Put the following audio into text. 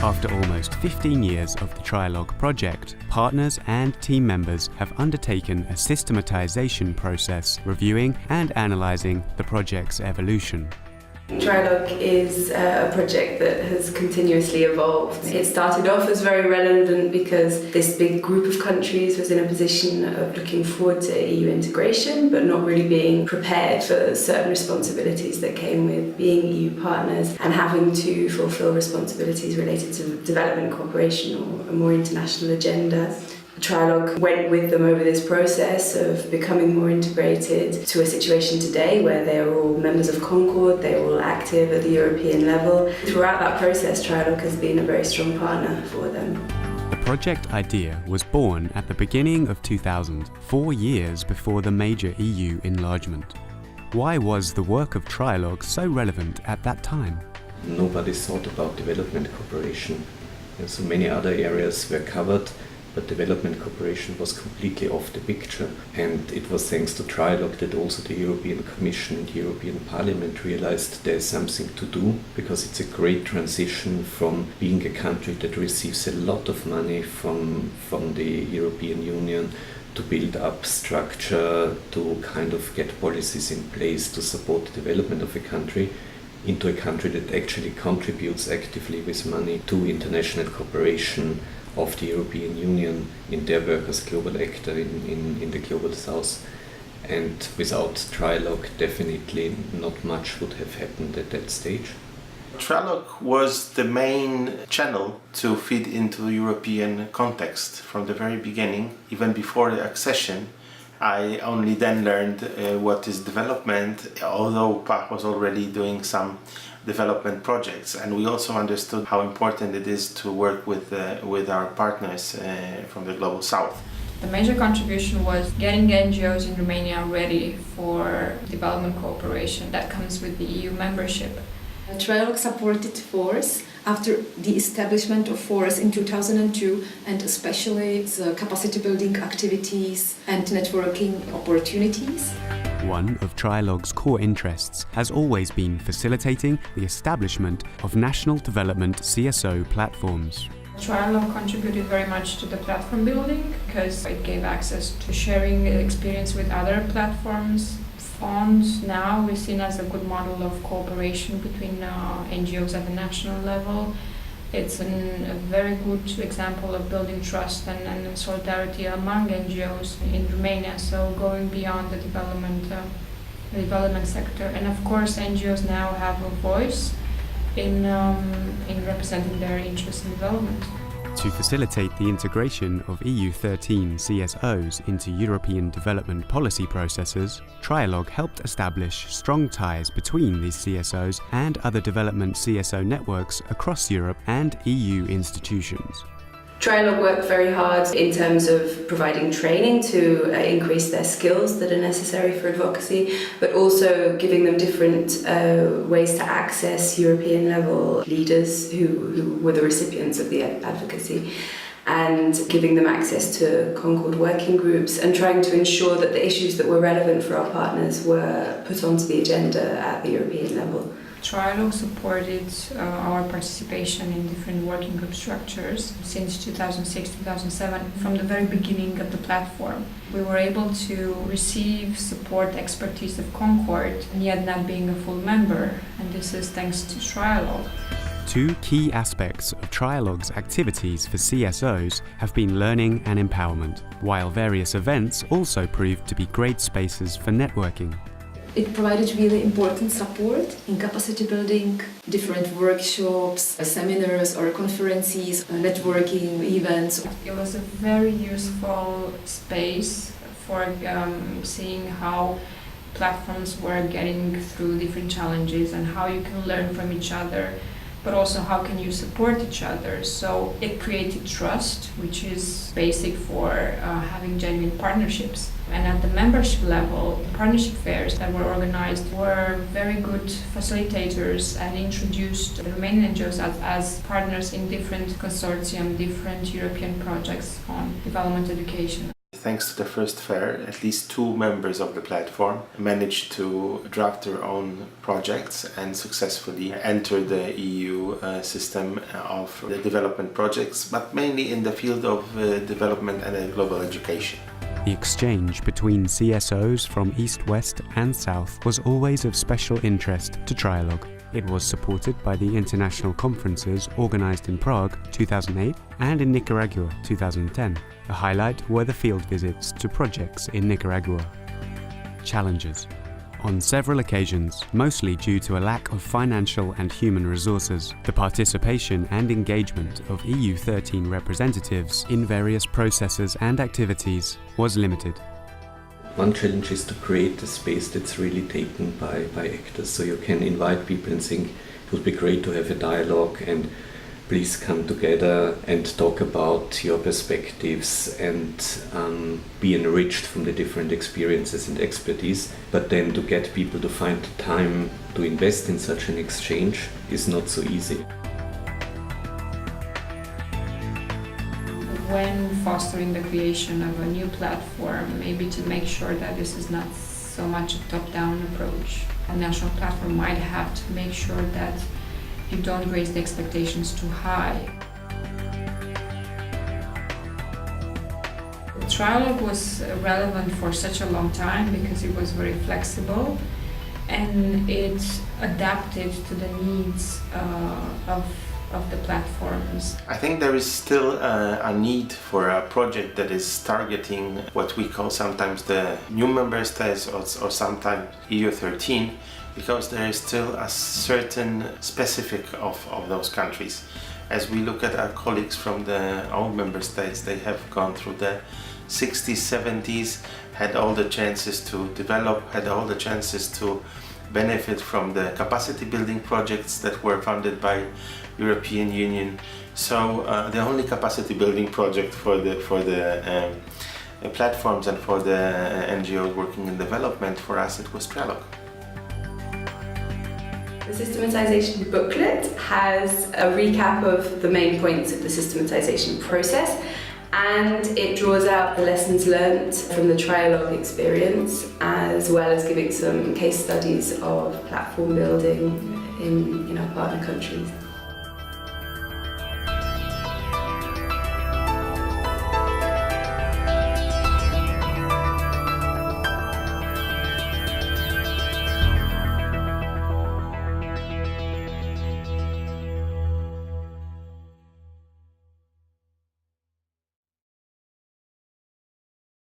After almost 15 years of the TRIALOG project, partners and team members have undertaken a systematization process, reviewing and analyzing the project's evolution. TRIALOG is a project that has continuously evolved. It started off as very relevant because this big group of countries was in a position of looking forward to EU integration but not really being prepared for certain responsibilities that came with being EU partners and having to fulfil responsibilities related to development cooperation or a more international agenda. TRIALOG went with them over this process of becoming more integrated to a situation today where they are all members of Concord, they are all active at the European level. Throughout that process, TRIALOG has been a very strong partner for them. The project idea was born at the beginning of 2000, 4 years before the major EU enlargement. Why was the work of TRIALOG so relevant at that time? Nobody thought about development cooperation. And so many other areas were covered, but development cooperation was completely off the picture. And it was thanks to TRIALOG that also the European Commission and the European Parliament realized there's something to do, because it's a great transition from being a country that receives a lot of money from the European Union to build up structure, to kind of get policies in place to support the development of a country, into a country that actually contributes actively with money to international cooperation of the European Union in their work as a global actor in the Global South. And without TRIALOG, definitely not much would have happened at that stage. TRIALOG was the main channel to feed into European context from the very beginning, even before the accession. I only then learned what is development, although PAC was already doing some development projects, and we also understood how important it is to work with our partners from the Global South. The major contribution was getting NGOs in Romania ready for development cooperation that comes with the EU membership. TRIALOG supported FORCE after the establishment of FORCE in 2002, and especially the capacity building activities and networking opportunities. One of TRIALOG's core interests has always been facilitating the establishment of national development CSO platforms. TRIALOG contributed very much to the platform building because it gave access to sharing experience with other platforms. Fonds now is seen as a good model of cooperation between NGOs at the national level. It's a very good example of building trust and solidarity among NGOs in Romania, so going beyond the development sector. And of course, NGOs now have a voice in representing their interests in development. To facilitate the integration of EU 13 CSOs into European development policy processes, TRIALOG helped establish strong ties between these CSOs and other development CSO networks across Europe and EU institutions. TRIALOG worked very hard in terms of providing training to increase their skills that are necessary for advocacy, but also giving them different ways to access European level leaders who were the recipients of the advocacy, and giving them access to Concord working groups and trying to ensure that the issues that were relevant for our partners were put onto the agenda at the European level. TRIALOG supported our participation in different working group structures since 2006-2007, from the very beginning of the platform. We were able to receive support expertise of Concord, and yet not being a full member, and this is thanks to TRIALOG. Two key aspects of TRIALOG's activities for CSOs have been learning and empowerment, while various events also proved to be great spaces for networking. It provided really important support in capacity building, different workshops, seminars or conferences, networking events. It was a very useful space for seeing how platforms were getting through different challenges and how you can learn from each other, but also how can you support each other. So it created trust, which is basic for having genuine partnerships. And at the membership level, partnership fairs that were organized were very good facilitators and introduced the Romanian NGOs as partners in different consortium, different European projects on development education. thanks to the first fair, at least 2 members of the platform managed to draft their own projects and successfully enter the EU system of the development projects, but mainly in the field of development and global education. The exchange between CSOs from East, West and South was always of special interest to TRIALOG. It was supported by the international conferences organised in Prague 2008 and in Nicaragua 2010. The highlight were the field visits to projects in Nicaragua. Challenges. On several occasions, mostly due to a lack of financial and human resources, the participation and engagement of EU13 representatives in various processes and activities was limited. One challenge is to create a space that's really taken by actors, so you can invite people and think it would be great to have a dialogue and please come together and talk about your perspectives and be enriched from the different experiences and expertise. But then to get people to find the time to invest in such an exchange is not so easy. When fostering the creation of a new platform, maybe to make sure that this is not so much a top-down approach. A national platform might have to make sure that you don't raise the expectations too high. The TRIALOG was relevant for such a long time because it was very flexible and it adapted to the needs of the platforms. I think there is still a need for a project that is targeting what we call sometimes the new member states or sometimes EU13, because there is still a certain specific of those countries. As we look at our colleagues from the old member states, they have gone through the 60s, 70s, had all the chances to develop, had all the chances to benefit from the capacity building projects that were funded by European Union. So the only capacity building project for the platforms and for the NGOs working in development, for us it was TRIALOG. The systematization booklet has a recap of the main points of the systematization process, and it draws out the lessons learnt from the TRIALOG experience, as well as giving some case studies of platform building in our partner countries.